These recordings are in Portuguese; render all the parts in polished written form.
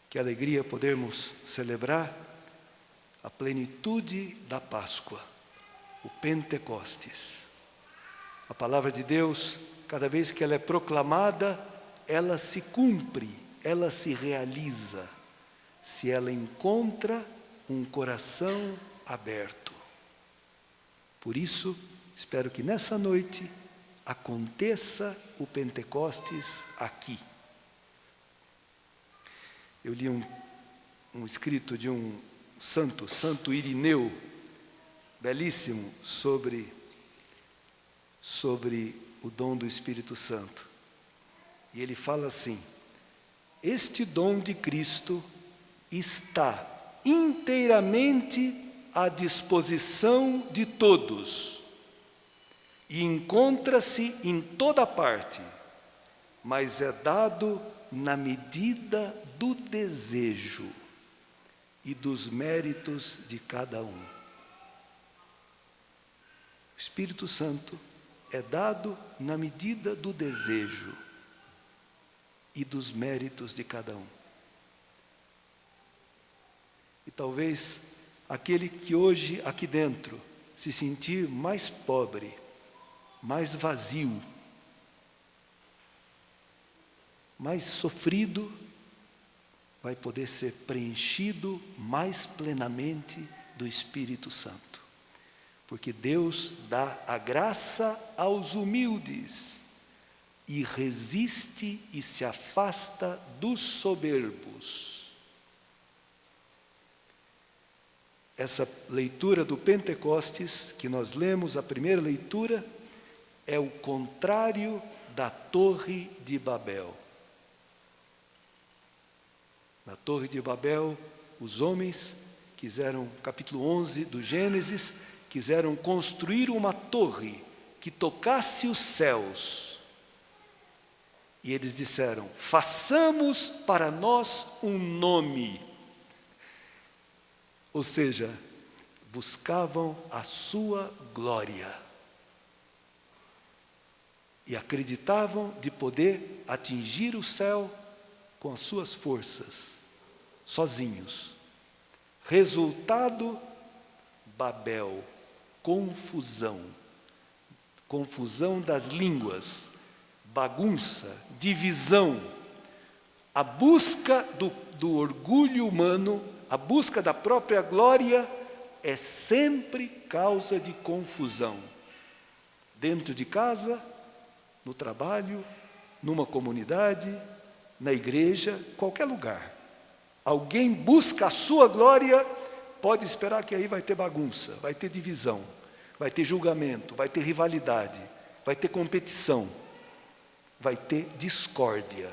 Que alegria podermos celebrar a plenitude da Páscoa, o Pentecostes. A palavra de Deus, cada vez que ela é proclamada, ela se cumpre, ela se realiza, se ela encontra um coração aberto. Por isso, espero que nessa noite aconteça o Pentecostes aqui. Eu li um escrito de um Santo Irineu, belíssimo, sobre o dom do Espírito Santo. E ele fala assim: este dom de Cristo está inteiramente à disposição de todos e encontra-se em toda parte, mas é dado na medida do desejo e dos méritos de cada um. O Espírito Santo é dado na medida do desejo e dos méritos de cada um. E talvez aquele que hoje aqui dentro se sentir mais pobre, mais vazio, mais sofrido, vai poder ser preenchido mais plenamente do Espírito Santo. Porque Deus dá a graça aos humildes e resiste e se afasta dos soberbos. Essa leitura do Pentecostes, que nós lemos, a primeira leitura, é o contrário da Torre de Babel. Na Torre de Babel, os homens quiseram, capítulo 11 do Gênesis, quiseram construir uma torre que tocasse os céus. E eles disseram: façamos para nós um nome. Ou seja, buscavam a sua glória. E acreditavam de poder atingir o céu com as suas forças, sozinhos. Resultado: Babel, confusão. Confusão das línguas, bagunça, divisão. A busca do orgulho humano, a busca da própria glória é sempre causa de confusão. Dentro de casa, no trabalho, numa comunidade, na igreja, qualquer lugar. Alguém busca a sua glória, pode esperar que aí vai ter bagunça, vai ter divisão, vai ter julgamento, vai ter rivalidade, vai ter competição, vai ter discórdia.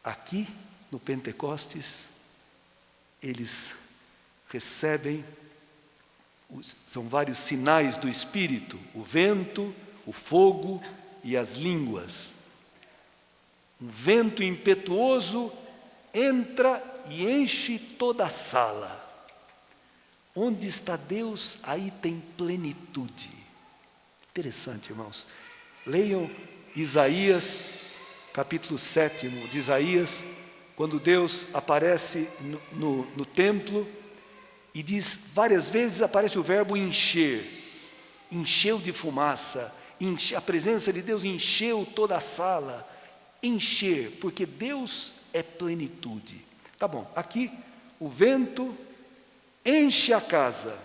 Aqui, no Pentecostes, eles recebem, são vários sinais do Espírito: o vento, o fogo e as línguas. Um vento impetuoso entra e enche toda a sala. Onde está Deus, aí tem plenitude. Interessante, irmãos. Leiam Isaías, capítulo 7 de Isaías, quando Deus aparece no templo e diz, várias vezes aparece o verbo encher. Encheu de fumaça, a presença de Deus encheu toda a sala. Encher, porque Deus é plenitude. Tá bom, aqui o vento enche a casa.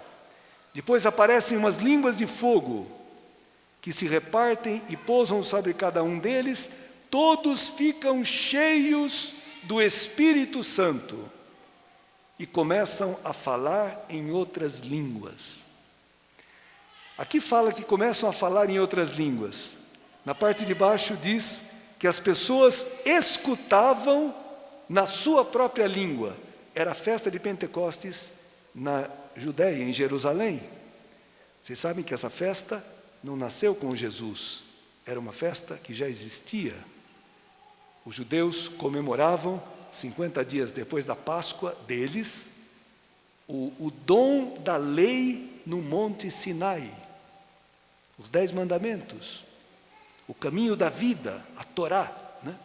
Depois aparecem umas línguas de fogo que se repartem e pousam sobre cada um deles. Todos ficam cheios do Espírito Santo e começam a falar em outras línguas. Aqui fala que começam a falar em outras línguas. Na parte de baixo diz que as pessoas escutavam na sua própria língua. Era a festa de Pentecostes na Judéia, em Jerusalém. Vocês sabem que essa festa não nasceu com Jesus, era uma festa que já existia. Os judeus comemoravam, 50 dias depois da Páscoa deles, o dom da lei no Monte Sinai, os 10 mandamentos, o caminho da vida, a Torá, né?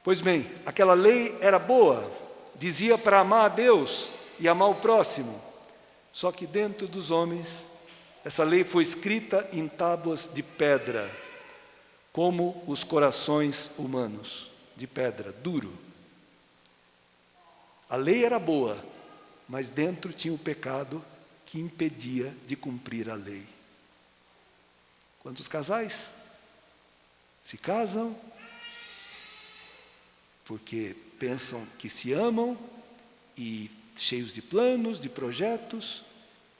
Pois bem, aquela lei era boa, dizia para amar a Deus e amar o próximo. Só que dentro dos homens, essa lei foi escrita em tábuas de pedra, como os corações humanos, de pedra, duro. A lei era boa, mas dentro tinha o pecado que impedia de cumprir a lei. Quantos casais se casam porque pensam que se amam e cheios de planos, de projetos,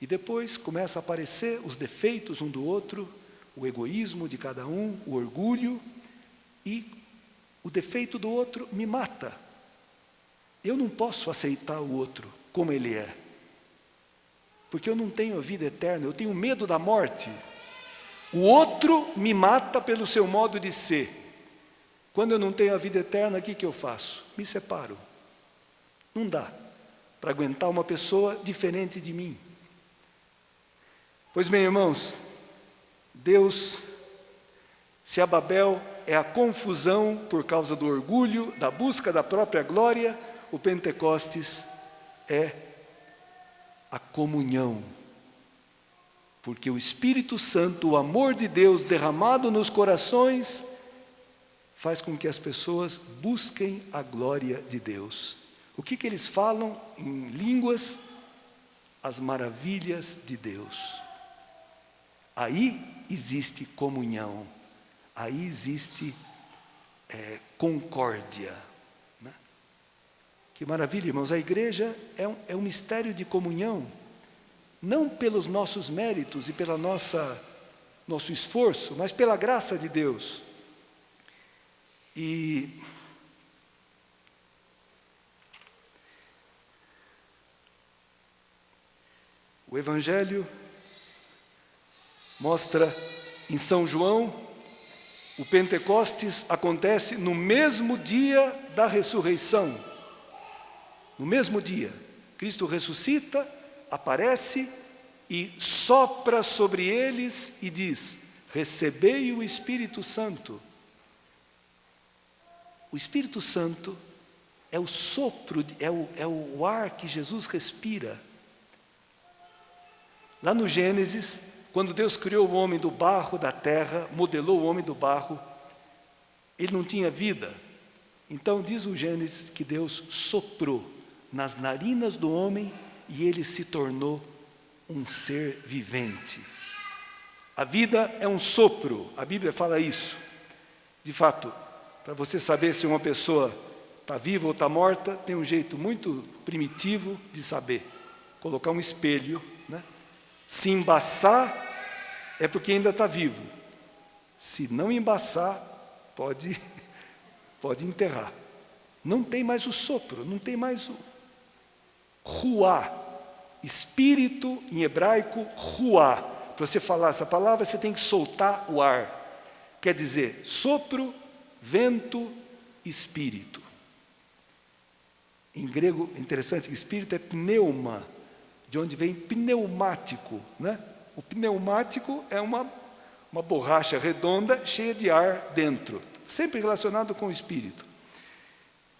e depois começa a aparecer os defeitos um do outro, o egoísmo de cada um, o orgulho, e o defeito do outro me mata. Eu não posso aceitar o outro como ele é, porque eu não tenho a vida eterna, eu tenho medo da morte. O outro me mata pelo seu modo de ser. Quando eu não tenho a vida eterna, o que eu faço? Me separo. Não dá para aguentar uma pessoa diferente de mim. Pois bem, irmãos, Deus, se a Babel é a confusão por causa do orgulho, da busca da própria glória, o Pentecostes é a comunhão. Porque o Espírito Santo, o amor de Deus derramado nos corações, faz com que as pessoas busquem a glória de Deus. O que eles falam em línguas? As maravilhas de Deus. Aí existe comunhão, aí existe concórdia. Né? Que maravilha, irmãos, a igreja é um mistério de comunhão, não pelos nossos méritos e pelo nosso esforço, mas pela graça de Deus. E o Evangelho mostra em São João, o Pentecostes acontece no mesmo dia da ressurreição. No mesmo dia, Cristo ressuscita, aparece e sopra sobre eles e diz: recebei o Espírito Santo. O Espírito Santo é o sopro, é o ar que Jesus respira. Lá no Gênesis, quando Deus criou o homem do barro da terra, modelou o homem do barro, ele não tinha vida. Então diz o Gênesis que Deus soprou nas narinas do homem e ele se tornou um ser vivente. A vida é um sopro, a Bíblia fala isso. De fato, para você saber se uma pessoa está viva ou está morta, tem um jeito muito primitivo de saber. Colocar um espelho, né? Se embaçar, é porque ainda está vivo. Se não embaçar, pode enterrar. Não tem mais o sopro, não tem mais o ruá. Espírito, em hebraico, ruá. Para você falar essa palavra, você tem que soltar o ar. Quer dizer, sopro, vento, espírito. Em grego, interessante que espírito é pneuma, de onde vem pneumático, né? O pneumático é uma borracha redonda cheia de ar dentro, sempre relacionado com o espírito.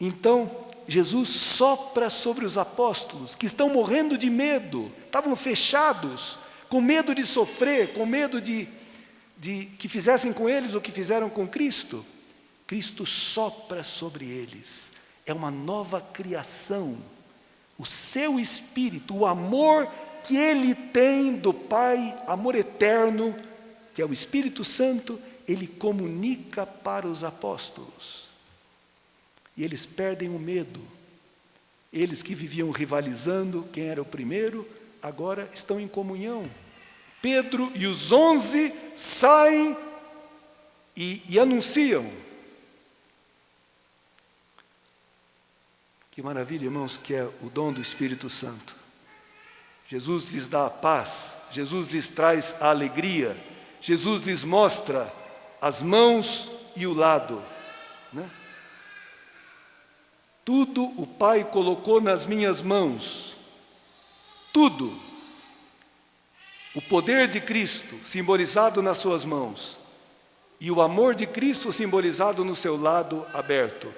Então, Jesus sopra sobre os apóstolos, que estão morrendo de medo, estavam fechados, com medo de sofrer, com medo de que fizessem com eles o que fizeram com Cristo. Cristo sopra sobre eles, é uma nova criação. O seu Espírito, o amor que Ele tem do Pai, amor eterno, que é o Espírito Santo, Ele comunica para os apóstolos. E eles perdem o medo. Eles que viviam rivalizando, quem era o primeiro, agora estão em comunhão. Pedro e os 11 saem e anunciam. Que maravilha, irmãos, que é o dom do Espírito Santo. Jesus lhes dá a paz, Jesus lhes traz a alegria, Jesus lhes mostra as mãos e o lado, né? Tudo o Pai colocou nas minhas mãos, tudo. O poder de Cristo simbolizado nas suas mãos e o amor de Cristo simbolizado no seu lado aberto.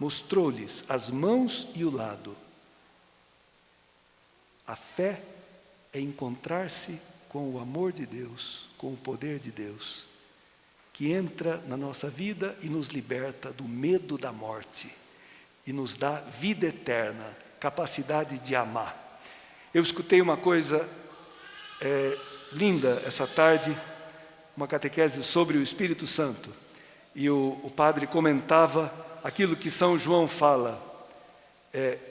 mostrou-lhes as mãos e o lado. A fé é encontrar-se com o amor de Deus, com o poder de Deus, que entra na nossa vida e nos liberta do medo da morte e nos dá vida eterna, capacidade de amar. Eu escutei uma coisa linda essa tarde, uma catequese sobre o Espírito Santo, e o padre comentava aquilo que São João fala,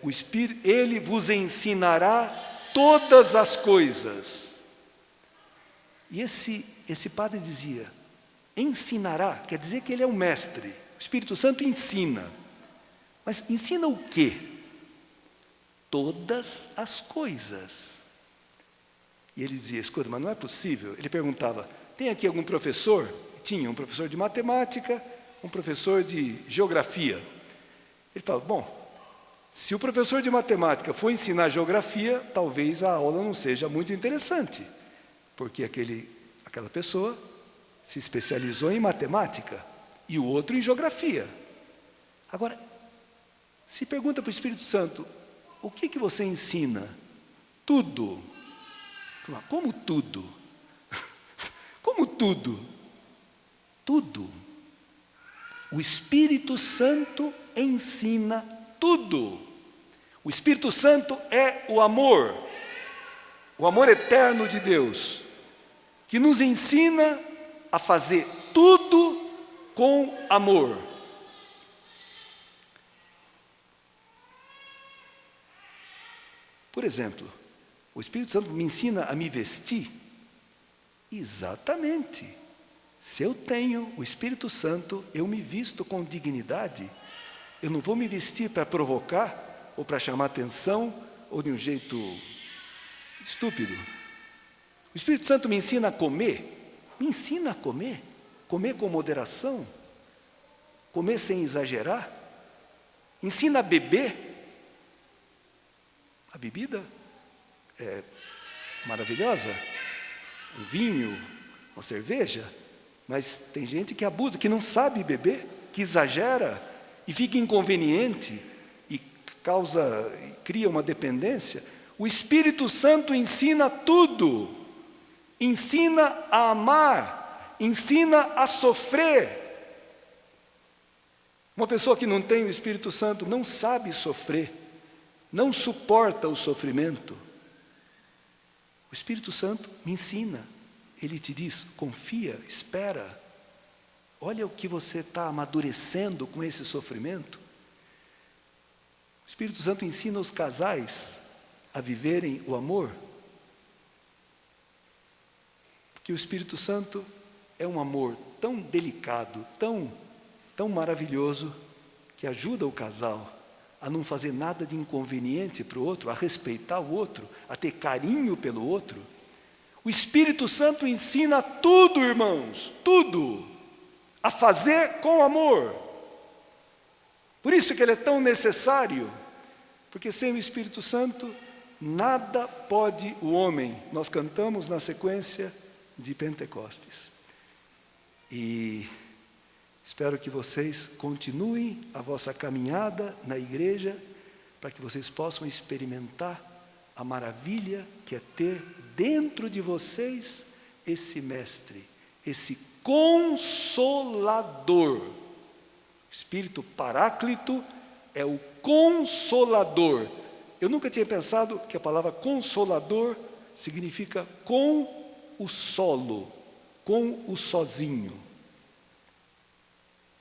o Espírito, ele vos ensinará todas as coisas. E esse padre dizia, ensinará, quer dizer que ele é um mestre, o Espírito Santo ensina, mas ensina o quê? Todas as coisas. E ele dizia, escuta, mas não é possível. Ele perguntava, tem aqui algum professor? Tinha um professor de matemática, um professor de geografia. Ele falou, bom, se o professor de matemática for ensinar geografia, talvez a aula não seja muito interessante, porque aquela pessoa se especializou em matemática e o outro em geografia. Agora, se pergunta para o Espírito Santo, o que você ensina? Tudo. Como tudo? Como tudo? Tudo. O Espírito Santo ensina tudo. O Espírito Santo é o amor eterno de Deus, que nos ensina a fazer tudo com amor. Por exemplo, o Espírito Santo me ensina a me vestir? Exatamente. Se eu tenho o Espírito Santo, eu me visto com dignidade. Eu não vou me vestir para provocar, ou para chamar atenção, ou de um jeito estúpido. O Espírito Santo me ensina a comer? Me ensina a comer. Comer com moderação. Comer sem exagerar. Ensina a beber. A bebida é maravilhosa. Um vinho, uma cerveja. Mas tem gente que abusa, que não sabe beber, que exagera e fica inconveniente e cria uma dependência. O Espírito Santo ensina tudo. Ensina a amar, ensina a sofrer. Uma pessoa que não tem o Espírito Santo não sabe sofrer, não suporta o sofrimento. O Espírito Santo me ensina. Ele te diz, confia, espera. Olha o que você está amadurecendo com esse sofrimento. O Espírito Santo ensina os casais a viverem o amor. Porque o Espírito Santo é um amor tão delicado, tão maravilhoso, que ajuda o casal a não fazer nada de inconveniente para o outro, a respeitar o outro, a ter carinho pelo outro. O Espírito Santo ensina tudo, irmãos, tudo, a fazer com amor. Por isso que ele é tão necessário, porque sem o Espírito Santo, nada pode o homem. Nós cantamos na sequência de Pentecostes. E espero que vocês continuem a vossa caminhada na igreja, para que vocês possam experimentar a maravilha que é ter dentro de vocês esse mestre, esse consolador. O Espírito Paráclito é o consolador. Eu nunca tinha pensado que a palavra consolador significa com o solo, com o sozinho.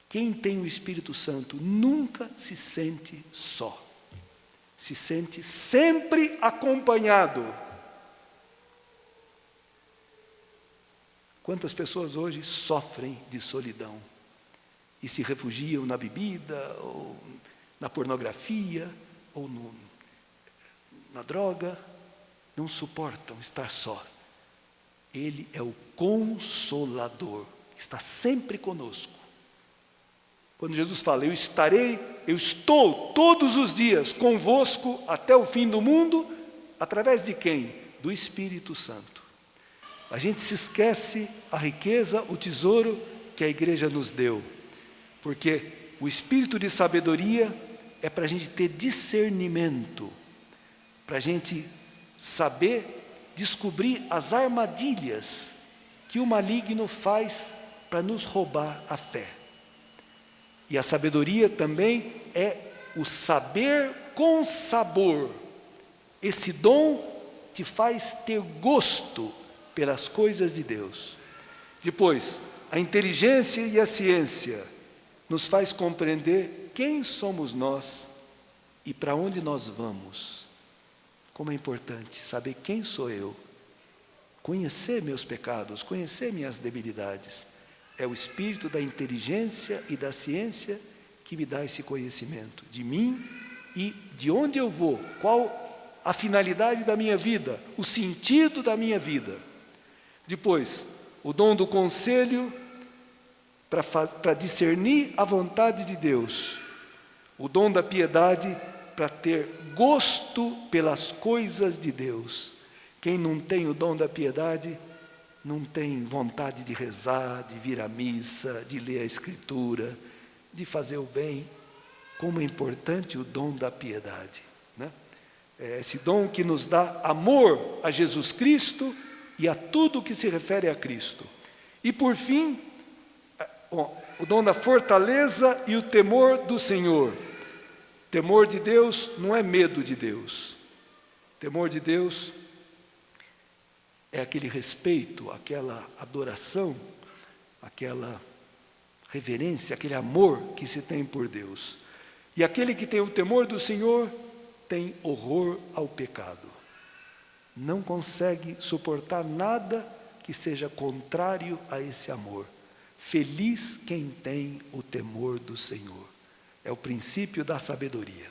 Quem tem o Espírito Santo nunca se sente só. Se sente sempre acompanhado. Quantas pessoas hoje sofrem de solidão e se refugiam na bebida, ou na pornografia, ou na droga, não suportam estar só. Ele é o Consolador, está sempre conosco. Quando Jesus fala, eu estou todos os dias convosco até o fim do mundo, através de quem? Do Espírito Santo. A gente se esquece a riqueza, o tesouro que a igreja nos deu, porque o espírito de sabedoria é para a gente ter discernimento, para a gente saber descobrir as armadilhas que o maligno faz para nos roubar a fé. E a sabedoria também é o saber com sabor. Esse dom te faz ter gosto pelas coisas de Deus. Depois, a inteligência e a ciência nos faz compreender quem somos nós e para onde nós vamos. Como é importante saber quem sou eu, conhecer meus pecados, conhecer minhas debilidades. É o espírito da inteligência e da ciência que me dá esse conhecimento de mim e de onde eu vou, qual a finalidade da minha vida, o sentido da minha vida. Depois, o dom do conselho para discernir a vontade de Deus. O dom da piedade para ter gosto pelas coisas de Deus. Quem não tem o dom da piedade, não tem vontade de rezar, de vir à missa, de ler a Escritura, de fazer o bem. Como é importante o dom da piedade, né? É esse dom que nos dá amor a Jesus Cristo e a tudo que se refere a Cristo. E por fim, o dom da fortaleza e o temor do Senhor. Temor de Deus não é medo de Deus. Temor de Deus é aquele respeito, aquela adoração, aquela reverência, aquele amor que se tem por Deus. E aquele que tem o temor do Senhor tem horror ao pecado. Não consegue suportar nada que seja contrário a esse amor. Feliz quem tem o temor do Senhor. É o princípio da sabedoria.